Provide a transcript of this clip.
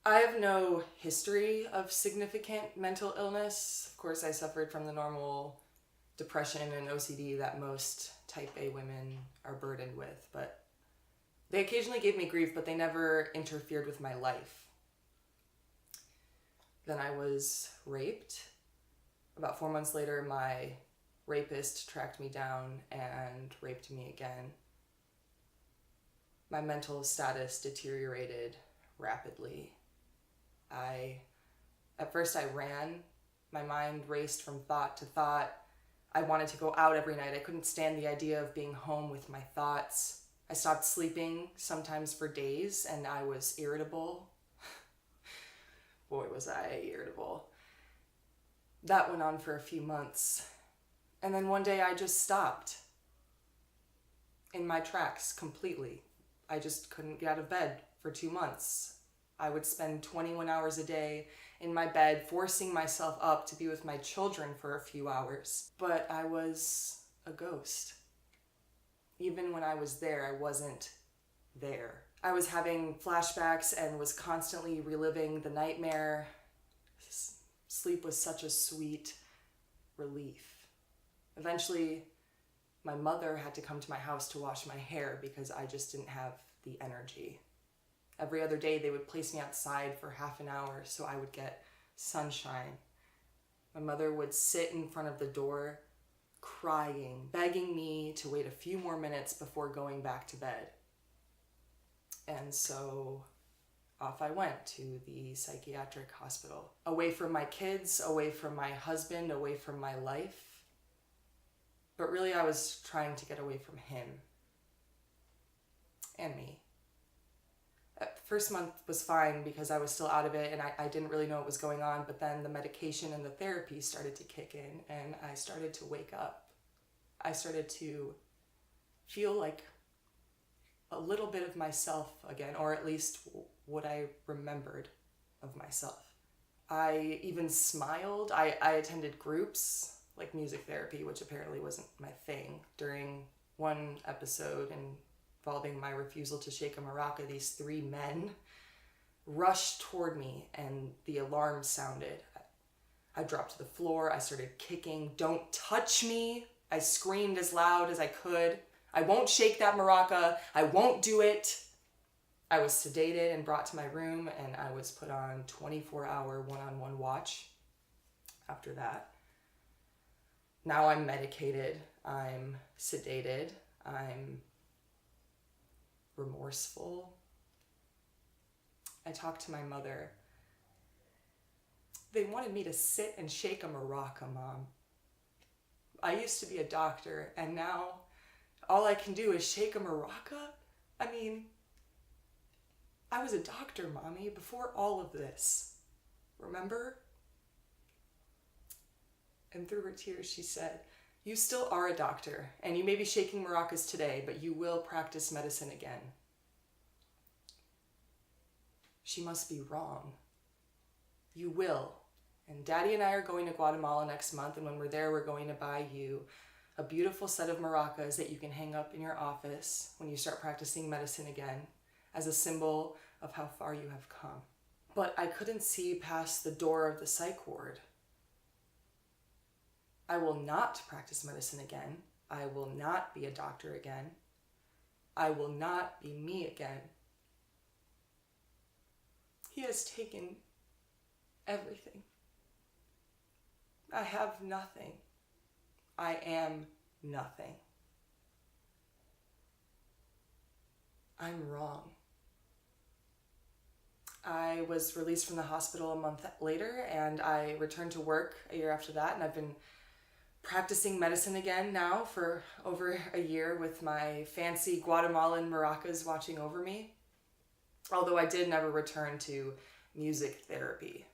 I have no history of significant mental illness. Of course, I suffered from the normal depression and OCD that most type A women are burdened with, but they occasionally gave me grief, but they never interfered with my life. Then I was raped. About 4 months later, my rapist tracked me down and raped me again. My mental status deteriorated rapidly. At first I ran. My mind raced from thought to thought. I wanted to go out every night. I couldn't stand the idea of being home with my thoughts. I stopped sleeping, sometimes for days, and I was irritable. Boy, was I irritable. That went on for a few months. And then one day I just stopped in my tracks completely. I just couldn't get out of bed for 2 months. I would spend 21 hours a day in my bed, forcing myself up to be with my children for a few hours. But I was a ghost. Even when I was there, I wasn't there. I was having flashbacks and was constantly reliving the nightmare. Sleep was such a sweet relief. Eventually, my mother had to come to my house to wash my hair because I just didn't have the energy. Every other day, they would place me outside for half an hour so I would get sunshine. My mother would sit in front of the door, crying, begging me to wait a few more minutes before going back to bed. And so off I went to the psychiatric hospital. Away from my kids, away from my husband, away from my life. But really I was trying to get away from him and me. First month was fine because I was still out of it and I didn't really know what was going on, but then the medication and the therapy started to kick in and I started to wake up. I started to feel like a little bit of myself again, or at least what I remembered of myself. I even smiled. I attended groups like music therapy, which apparently wasn't my thing. During one episode involving my refusal to shake a maraca, these 3 men rushed toward me and the alarm sounded. I dropped to the floor. I started kicking. "Don't touch me!" I screamed as loud as I could. "I won't shake that maraca. I won't do it." I was sedated and brought to my room and I was put on 24-hour one-on-one watch after that. Now I'm medicated. I'm sedated. I'm remorseful. I talked to my mother. "They wanted me to sit and shake a maraca, Mom. I used to be a doctor and now all I can do is shake a maraca? I mean, I was a doctor, Mommy, before all of this. Remember?" And through her tears, she said, "You still are a doctor, and you may be shaking maracas today, but you will practice medicine again." She must be wrong. You will. And Daddy and I are going to Guatemala next month, and when we're there, we're going to buy you a beautiful set of maracas that you can hang up in your office when you start practicing medicine again, as a symbol of how far you have come. But I couldn't see past the door of the psych ward. I will not practice medicine again. I will not be a doctor again. I will not be me again. He has taken everything. I have nothing. I am nothing. I'm wrong. I was released from the hospital a month later and I returned to work a year after that, and I've been practicing medicine again now for over a year with my fancy Guatemalan maracas watching over me. Although I did never return to music therapy.